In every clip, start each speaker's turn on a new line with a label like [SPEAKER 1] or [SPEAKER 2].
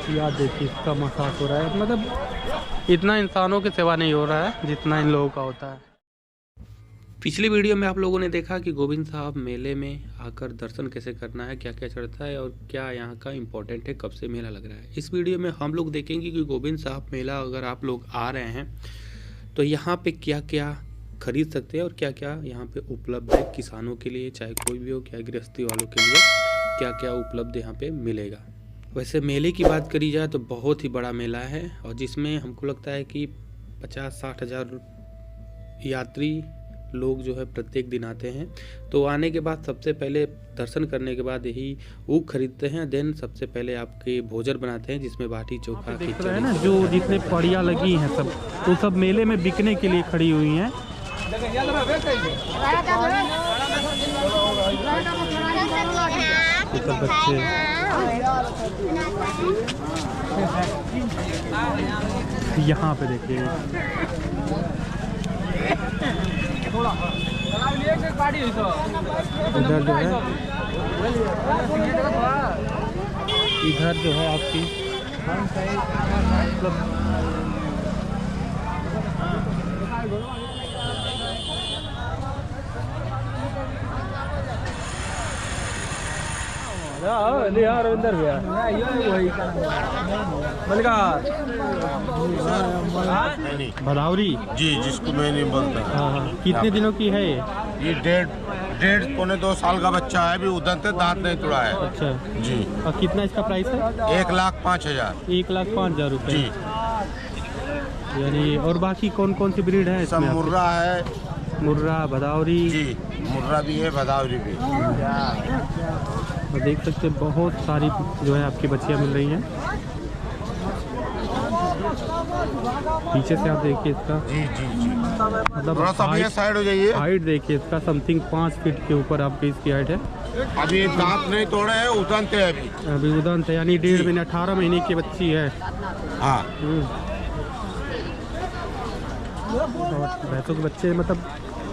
[SPEAKER 1] यार देखिए इसका मसाज हो रहा है, मतलब इतना इंसानों की सेवा नहीं हो रहा है जितना इन लोगों का होता है। पिछली वीडियो में आप लोगों ने देखा कि गोविंद साहब मेले में आकर दर्शन कैसे करना है, क्या क्या चढ़ता है और क्या यहाँ का इम्पोर्टेंट है, कब से मेला लग रहा है। इस वीडियो में हम लोग देखेंगे कि गोविंद साहब मेला अगर आप लोग आ रहे हैं तो यहाँ पे क्या क्या खरीद सकते हैं और क्या क्या यहाँ पे उपलब्ध है किसानों के लिए, चाहे कोई भी हो, क्या गृहस्थी वालों के लिए क्या क्या उपलब्ध यहाँ पे मिलेगा। वैसे मेले की बात करी जाए तो बहुत ही बड़ा मेला है और जिसमें हमको लगता है कि 50-60 हज़ार यात्री लोग जो है प्रत्येक दिन आते हैं। तो आने के बाद सबसे पहले दर्शन करने के बाद यही ऊख खरीदते हैं, देन सबसे पहले आपके भोजन बनाते हैं जिसमें बाटी चोखा खिचड़ी है ना। जो जितने पड़ियाँ लगी हैं सब, तो सब मेले में बिकने के लिए खड़ी हुई हैं। सब बच्चे यहाँ पे देखिए, इधर जो है आपकी रविंदर भैया भदावरी
[SPEAKER 2] जी, जिसको मैं नहीं बोलता।
[SPEAKER 1] हाँ, कितने दिनों की है
[SPEAKER 2] ये डेढ़ पौने 2 साल का बच्चा है, अभी उधर से दांत नहीं तुड़ा है।
[SPEAKER 1] अच्छा
[SPEAKER 2] जी।
[SPEAKER 1] और कितना इसका प्राइस है?
[SPEAKER 2] 1,05,000।
[SPEAKER 1] 1,05,000 रुपये
[SPEAKER 2] जी।
[SPEAKER 1] यानी और बाकी कौन कौन सी ब्रीड है?
[SPEAKER 2] सब मुर्रा है,
[SPEAKER 1] मुर्रा भदावरी
[SPEAKER 2] जी, मुर्रा भी है, भदावरी भी।
[SPEAKER 1] और देख सकते हैं बहुत सारी जो है आपकी बच्चियाँ मिल रही हैं। पीछे से आप देखिए इसका,
[SPEAKER 2] जी जी जी,
[SPEAKER 1] मतलब
[SPEAKER 2] थोड़ा सा ये साइड हो जाइए।
[SPEAKER 1] हाइट देखिए इसका, समथिंग 5 फीट के ऊपर आपकी इसकी हाइट है।
[SPEAKER 2] अभी दांत नहीं तोड़े है, उदंत है
[SPEAKER 1] अभी उदंत है, यानी 1.5 महीने 18 महीने की बच्ची है।
[SPEAKER 2] हाँ।
[SPEAKER 1] और भैंसों के बच्चे मतलब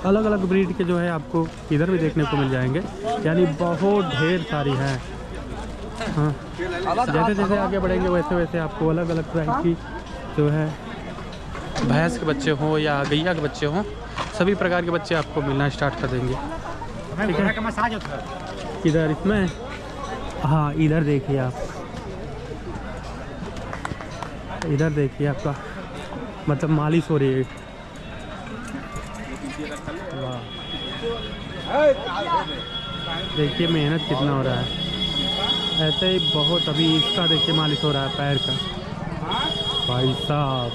[SPEAKER 1] अलग अलग ब्रीड के जो है आपको इधर भी देखने को मिल जाएंगे, यानी बहुत ढेर सारी है। हाँ, जैसे जैसे आगे बढ़ेंगे वैसे वैसे आपको अलग अलग तरह की जो है भैंस के बच्चे हों या गैया के बच्चे हों, सभी प्रकार के बच्चे आपको मिलना स्टार्ट कर देंगे। ठीक है, इधर इसमें, हाँ इधर देखिए आप, इधर देखिए आपका मतलब मालिश हो रही है। देखिए मेहनत कितना हो रहा है। ऐसे ही बहुत, अभी इसका देखिए मालिश हो रहा है पैर का, भाई साहब।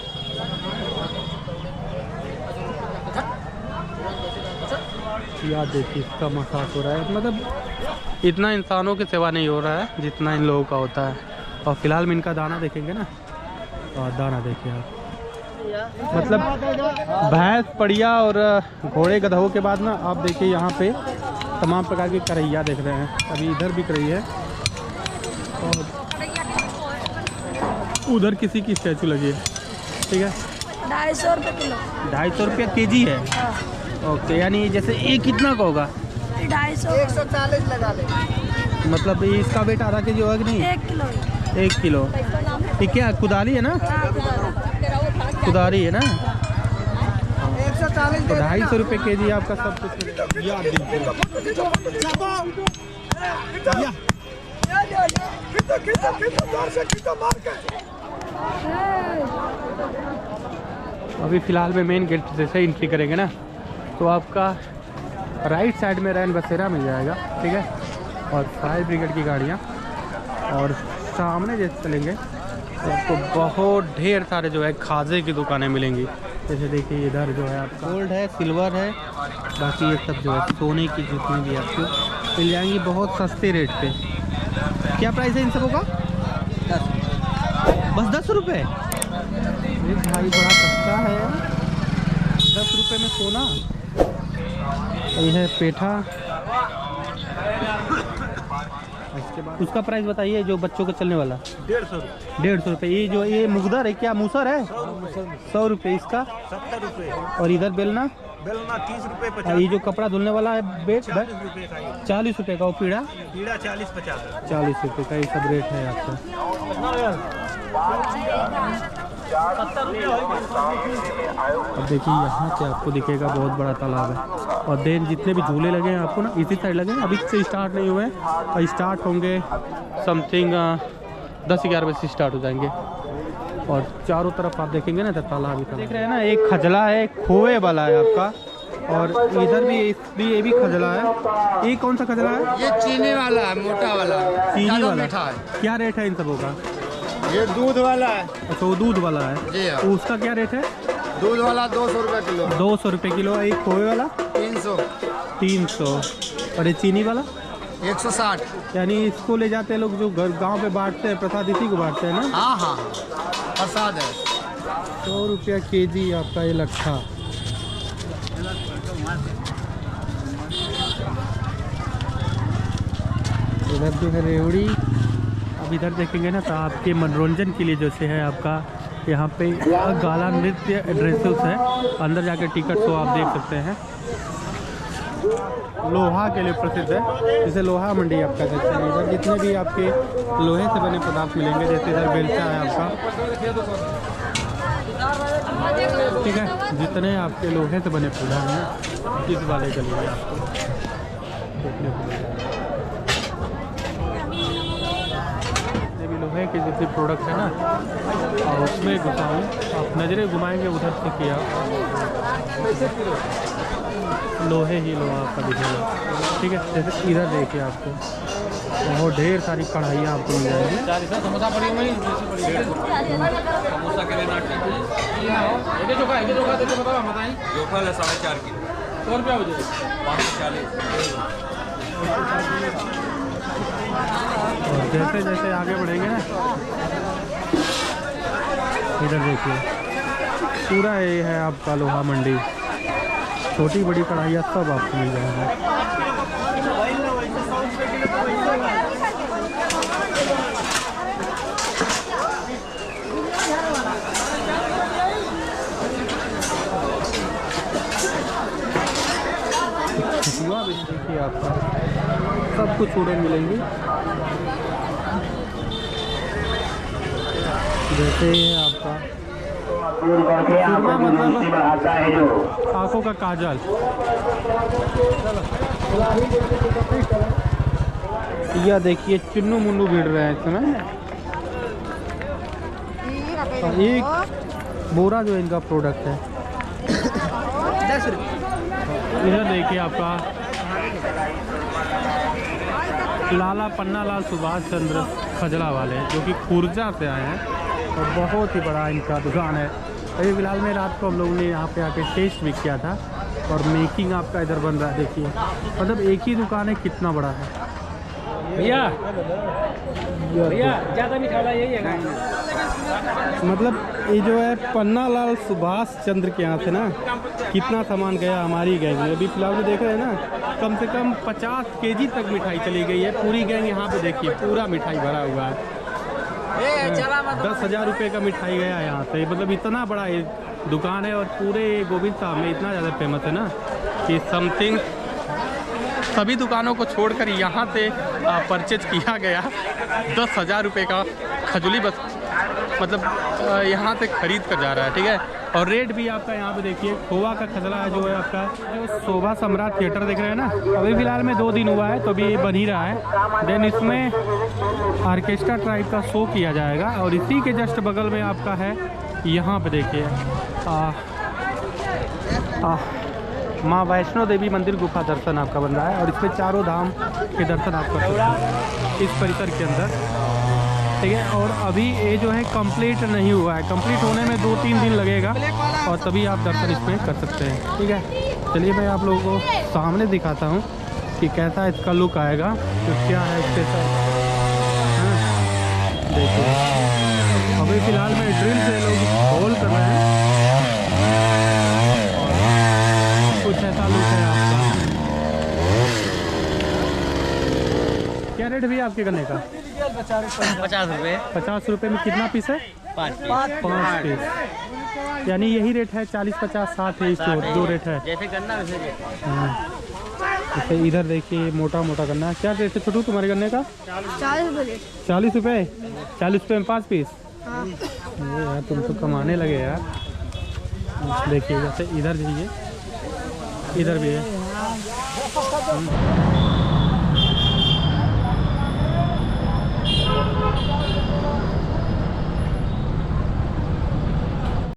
[SPEAKER 1] यार देखिए इसका मसाज हो रहा है, मतलब इतना इंसानों की सेवा नहीं हो रहा है जितना इन लोगों का होता है। और फिलहाल में इनका दाना देखेंगे ना, और दाना देखिए आप, मतलब भैंस पड़िया और घोड़े गधों के बाद ना आप देखिए यहाँ पे तमाम प्रकार की करैया देख रहे हैं। अभी इधर बिक रही है और उधर किसी की स्टैचू लगी है। ठीक है,
[SPEAKER 3] 250 रुपये किलो।
[SPEAKER 1] 250 रुपये केजी है। ओके, यानी जैसे ये कितना का होगा?
[SPEAKER 3] 250, 140 लगा ले।
[SPEAKER 1] मतलब इसका वेट आधा केजी होगा कि नहीं?
[SPEAKER 3] 1 किलो।
[SPEAKER 1] 1 किलो। ठीक है, कुदारी है ना? कुदारी है ना?
[SPEAKER 3] 140
[SPEAKER 1] तो 250 रुपये केजी आपका सब कुछ मिलेगा। अभी फ़िलहाल में मेन गेट जैसे एंट्री करेंगे ना तो आपका राइट साइड में रैन बसेरा मिल जाएगा। ठीक है, और फायर ब्रिगेड की गाड़ियाँ, और सामने जैसे चलेंगे तो आपको बहुत ढेर सारे जो है खाजे की दुकानें मिलेंगी। जैसे देखिए इधर जो है आपका गोल्ड है, सिल्वर है, बाकी ये सब जो है सोने की जितनी भी आपको मिल जाएंगी बहुत सस्ते रेट पे। क्या प्राइस है इन सबों का? 10, बस 10 रुपये। भाई बड़ा सस्ता है, 10 रुपये में सोना। ये है पेठा, इसके बाद उसका प्राइस बताइए जो बच्चों का चलने वाला। 150 रुपये। ये जो ये मुगदर है, क्या मूसर है? 100 रुपये इसका।
[SPEAKER 2] 70 रुपये।
[SPEAKER 1] और इधर बेलना
[SPEAKER 2] 30 रुपये।
[SPEAKER 1] ये जो कपड़ा धुलने वाला है बेट 40 रुपये का। और पीड़ा
[SPEAKER 2] 40-50।
[SPEAKER 1] 40 रुपये का। ये सब रेट है आपका। अब देखिए यहाँ से आपको दिखेगा बहुत बड़ा तालाब है, और देन जितने भी झूले लगे हैं आपको ना इसी साइड लगे हैं, अभी से स्टार्ट नहीं हुए हैं, और स्टार्ट होंगे समथिंग 10-11 बजे से स्टार्ट हो जाएंगे। और चारों तरफ आप देखेंगे ना तो तालाब ही देख रहे हैं ना, एक खजला है, खोए वाला है आपका, और इधर भी ये भी खजला है। ये कौन सा खजला है?
[SPEAKER 2] ये चीनी वाला है, मोटा वाला,
[SPEAKER 1] चीनी वाला
[SPEAKER 2] मीठा है।
[SPEAKER 1] क्या रेट है इन सबों का?
[SPEAKER 2] ये दूध वाला है।
[SPEAKER 1] अच्छा वो दूध वाला है
[SPEAKER 2] जी हाँ।
[SPEAKER 1] तो उसका क्या रेट है?
[SPEAKER 2] दूध वाला 200 रुपये किलो।
[SPEAKER 1] 200 रुपये किलो। एक खोए वाला
[SPEAKER 2] 300।
[SPEAKER 1] और ये चीनी वाला
[SPEAKER 2] 160।
[SPEAKER 1] यानी इसको ले जाते हैं लोग जो घर गांव पे बांटते हैं, प्रसाद इसी को बांटते हैं ना?
[SPEAKER 2] हाँ हाँ प्रसाद है।
[SPEAKER 1] 100 रुपया केजी आपका ये लट्ठा। इधर जो है रेवड़ी। अब इधर देखेंगे ना तो आपके मनोरंजन के लिए जैसे है आपका यहाँ पे गाला नृत्य ड्रेसेस है, अंदर जाकर टिकट शो आप देख सकते हैं। लोहा के लिए प्रसिद्ध है, जैसे लोहा मंडी आप कह सकते हैं। इधर जितने भी आपके लोहे से बने पदार्थ मिलेंगे, जैसे इधर बेलचा है आपका, ठीक है, जितने आपके लोहे से बने पदार्थ हैं इस वाले के लिए आपको देखने को मिलेगा। भी लोहे के जितने प्रोडक्ट है ना, और उसमें घुसाऊँ आप नज़रें घुमाएंगे उधर से किया लोहे ही लोहा आपका दिखेगा, ठीक है। जैसे इधर देखिए आपको बहुत ढेर सारी कढ़ाइयाँ आपको मिल जाएंगी। समोसा पड़ी हुई समोसा के लिए चोखा बताएं 4.5 किलो 100 रुपया हो जाए 540। और जैसे जैसे आगे बढ़ेंगे ना, इधर देखिए पूरा ये है आपका लोहा मंडी, छोटी बड़ी कढ़ाइयाँ सब आपको मिल जाएंगे। देखिए आपका सब कुछ चूड़े मिलेंगी, जैसे आपका मतलब आँखों का काजल। यह देखिए चुन्नू मुन्नू भिड़ रहे हैं इसमें। एक बोरा जो इनका प्रोडक्ट है 10 रुपये। इधर देखिए आपका लाला पन्ना लाल सुभाष चंद्र खजला वाले, जो कि खुर्जा से आए हैं, और बहुत ही बड़ा इनका दुकान है। अभी फिलहाल में रात को हम लोगों ने यहाँ पे आके टेस्ट भी किया था, और मेकिंग आपका इधर बन रहा है। देखिए मतलब एक ही दुकान है, कितना बड़ा है भैया। ज़्यादा मिठाला यही है, मतलब ये जो है पन्ना लाल सुभाष चंद्र के यहाँ से ना कितना सामान गया हमारी गैंग में। अभी फिलहाल में देख रहे हैं ना, कम से कम 50 केजी तक मिठाई चली गई है। पूरी गैंग यहाँ पे देखिए पूरा मिठाई भरा हुआ है। 10,000 रुपये का मिठाई गया यहाँ से। मतलब इतना बड़ा ये दुकान है, और पूरे गोविंद साहब में इतना ज़्यादा फेमस है ना कि समथिंग सभी दुकानों को छोड़कर यहाँ से परचेज किया गया 10,000 रुपये का खजूली बस, मतलब यहाँ से खरीद कर जा रहा है, ठीक है। और रेट भी आपका यहाँ पे देखिए, खोवा का खजला है जो है आपका, जो शोभा सम्राट थिएटर देख रहे हैं ना, अभी फ़िलहाल में 2 दिन हुआ है तो अभी ये बन ही रहा है। देन इसमें ऑर्केस्ट्रा टाइप का शो किया जाएगा, और इसी के जस्ट बगल में आपका है यहाँ पे देखिए माँ वैष्णो देवी मंदिर गुफा दर्शन आपका बन रहा है, और इसमें चारों धाम के दर्शन आप कर सकते हैं इस परिसर के अंदर, ठीक है। और अभी ये जो है कंप्लीट नहीं हुआ है, कंप्लीट होने में 2-3 दिन लगेगा, और तभी आप दर्शन इसमें कर सकते हैं, ठीक है। चलिए मैं आप लोगों को सामने दिखाता हूँ कि कैसा इसका लुक आएगा, तो क्या है इसके साथ। देखिए अभी फ़िलहाल में ड्रिल से लोग होल कर रहे हैं, कुछ ऐसा लुक है आपका। क्या रेट भी आपके गन्ने का?
[SPEAKER 4] 50 रुपये।
[SPEAKER 1] 50 रुपये में कितना पीस है?
[SPEAKER 4] 5
[SPEAKER 1] पीस। यानी यही रेट है, 40, 50, 60 है, इस दो रेट है।
[SPEAKER 4] जैसे गन्ना वैसे रेट।
[SPEAKER 1] जैसे इधर देखिए मोटा मोटा गन्ना, क्या रेट है छोटू तुम्हारे गन्ने का?
[SPEAKER 3] 40 रुपये।
[SPEAKER 1] 40 रुपये। 40 रुपये में 5 पीस। ये यार तुम तो कमाने लगे यार। देखिए जैसे इधर जाइए, इधर भी है।